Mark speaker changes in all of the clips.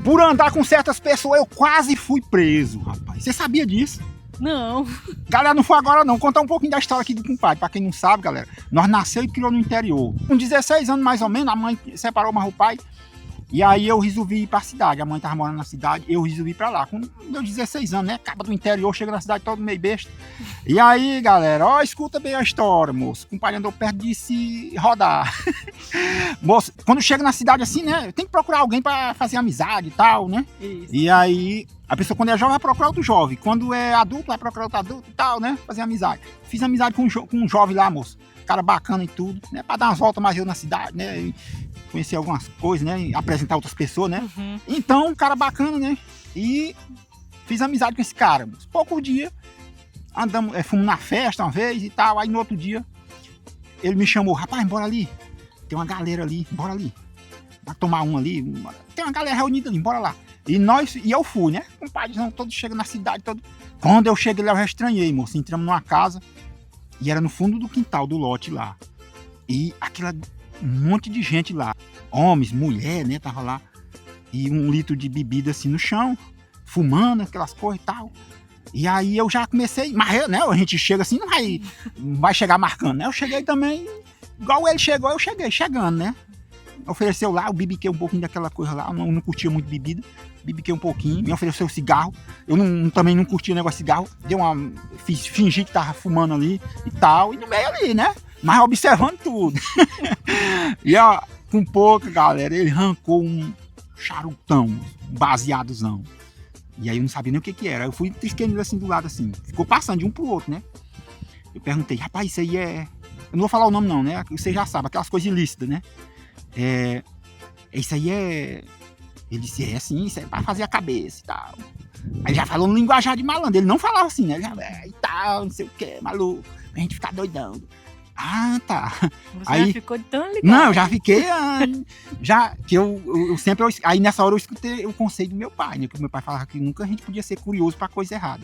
Speaker 1: Por andar com certas pessoas, eu quase fui preso, rapaz. Você sabia disso?
Speaker 2: Não.
Speaker 1: Galera, não foi agora não. Vou contar um pouquinho da história aqui do compadre. Pra quem não sabe, galera, nós nasceu e criou no interior. Com 16 anos mais ou menos, a mãe separou mais o pai. E aí eu resolvi ir pra cidade. A mãe tava morando na cidade, eu resolvi ir pra lá. Com meus 16 anos, né? Acaba do interior, chega na cidade todo meio besta. E aí, galera, ó, escuta bem a história, moço. O compadre andou perto de se rodar. Moço, quando chega na cidade assim, né? Tem que procurar alguém pra fazer amizade e tal, né?
Speaker 2: Isso.
Speaker 1: E aí, a pessoa quando é jovem vai procurar outro jovem. Quando é adulto, vai procurar outro adulto e tal, né? Fazer amizade. Fiz amizade com um jovem lá, moço. Cara bacana e tudo, né? Pra dar umas voltas mais eu na cidade, né? E conhecer algumas coisas, né? E apresentar outras pessoas, né?
Speaker 2: Uhum.
Speaker 1: Então, um cara bacana, né? E fiz amizade com esse cara. Poucos dias, andamos, fomos na festa uma vez e tal. Aí no outro dia, ele me chamou, rapaz, bora ali. Tem uma galera ali, bora ali. Vai tomar um ali. Tem uma galera reunida ali, bora lá. E eu fui, né? Compadre, todos chegam na cidade, todo. Quando eu cheguei lá, eu já estranhei, moço. Entramos numa casa e era no fundo do quintal do lote lá. E aquela um monte de gente lá. Homens, mulher, né? Tava lá. E 1 litro de bebida assim no chão, fumando, aquelas coisas e tal. E aí eu já comecei, mas né, a gente chega assim, não vai chegar marcando, né? Eu cheguei também, igual ele chegou, eu cheguei chegando, né? Ofereceu lá, eu bibiquei um pouquinho daquela coisa lá, eu não curtia muito bebida, bibiquei um pouquinho, me ofereceu cigarro, eu também não curtia o negócio de cigarro, fingi que tava fumando ali e tal, e no meio ali, né? Mas observando tudo. E ó, com pouca, galera, ele arrancou um charutão, um baseadozão. E aí eu não sabia nem o que era. Eu fui trisquendo ele assim do lado, assim. Ficou passando de um pro outro, né? Eu perguntei, rapaz, isso aí é... Eu não vou falar o nome não, né? Você já sabe, aquelas coisas ilícitas, né? Isso aí é... Ele disse, sim, isso é pra fazer a cabeça e tal. Aí já falou no linguajar de malandro. Ele não falava assim, né? Ele já, e tal, não sei o que, maluco. Pra gente ficar doidão. Ah, tá.
Speaker 2: Você
Speaker 1: aí,
Speaker 2: já ficou tão ligado.
Speaker 1: Não, eu já fiquei. Aí nessa hora eu escutei o conselho do meu pai, né? Que o meu pai falava que nunca a gente podia ser curioso pra coisa errada.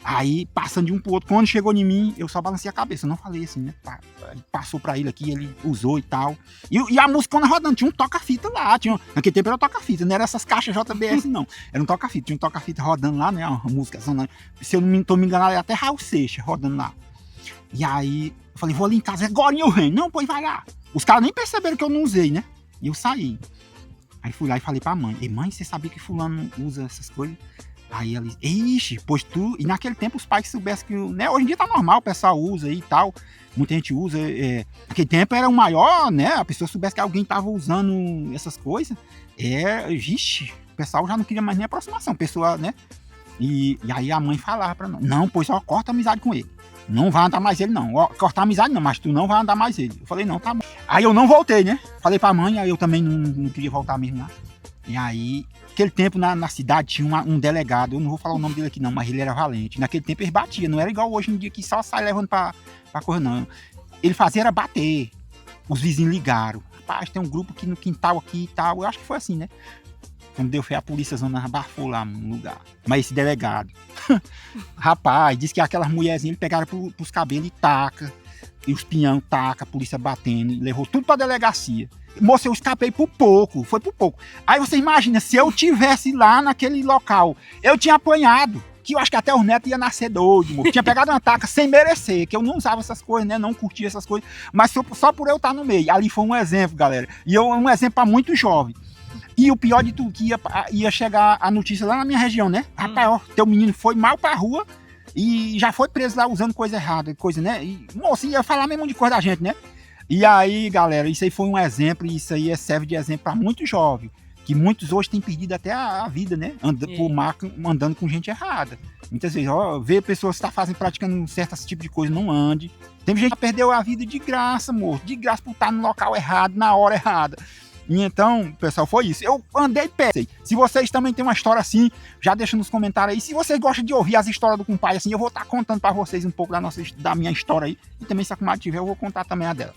Speaker 1: Aí, passando de um pro outro, quando chegou em mim, eu só balancei a cabeça. Eu não falei assim, né? Passou pra ele aqui, ele usou e tal. E a música rodando, tinha um toca-fita lá. Naquele tempo era toca-fita, não era essas caixas JBS, não. Era um toca-fita, tinha um toca-fita rodando lá, né? Uma música, se eu não tô me enganando, era até Raul Seixas rodando lá. E aí, eu falei, vou ali em casa, agora eu venho. Não, pois vai lá. Os caras nem perceberam que eu não usei, né? E eu saí. Aí fui lá e falei pra mãe, mãe, você sabia que fulano usa essas coisas? Aí ela disse, ixi, pois tu... E naquele tempo os pais soubessem que... Né? Hoje em dia tá normal, o pessoal usa aí e tal. Muita gente usa. Naquele tempo era o maior, né? A pessoa soubesse que alguém tava usando essas coisas. Vixe, o pessoal já não queria mais nem aproximação. Pessoa, né? E aí a mãe falava pra nós, não, pois só corta a amizade com ele. Não vai andar mais ele, não. Cortar a amizade não, mas tu não vai andar mais ele. Eu falei, não, tá bom. Aí eu não voltei, né? Falei pra mãe, aí eu também não queria voltar mesmo lá. E aí, naquele tempo na cidade tinha um delegado, eu não vou falar o nome dele aqui não, mas ele era valente. Naquele tempo ele batia, não era igual hoje em dia que só sai levando pra coisa não. Ele fazia era bater. Os vizinhos ligaram. Rapaz, tem um grupo aqui no quintal aqui e tal. Eu acho que foi assim, né? Quando deu fé, a polícia abafou lá no lugar. Mas esse delegado, rapaz, disse que aquelas mulherzinhas ele pegaram pros cabelos e taca. E os pinhão taca, a polícia batendo. E levou tudo pra delegacia. Moça, eu escapei por pouco, foi por pouco. Aí você imagina, se eu tivesse lá naquele local, eu tinha apanhado. Que eu acho que até os netos iam nascer doido, moço. Tinha pegado uma taca sem merecer, que eu não usava essas coisas, né? Não curtia essas coisas. Mas só por eu estar no meio. Ali foi um exemplo, galera. E um exemplo para muito jovem. E o pior de tudo, que ia chegar a notícia lá na minha região, né? Rapaz, ó, teu menino foi mal pra rua e já foi preso lá usando coisa errada, coisa, né? E, moça, ia falar mesmo de coisa da gente, né? E aí, galera, isso aí foi um exemplo, e isso aí serve de exemplo para muitos jovens, que muitos hoje têm perdido até a vida, né? Por mar, andando com gente errada. Muitas vezes, ó, ver pessoas que praticando um certo tipo de coisa, não ande. Tem gente que perdeu a vida de graça, moço, de graça por estar no local errado, na hora errada. E então, pessoal, foi isso. Eu andei perto. Se vocês também têm uma história assim, já deixa nos comentários aí. Se vocês gostam de ouvir as histórias do compadre assim, eu vou estar contando para vocês um pouco da minha história aí. E também se a comadre tiver, eu vou contar também a dela.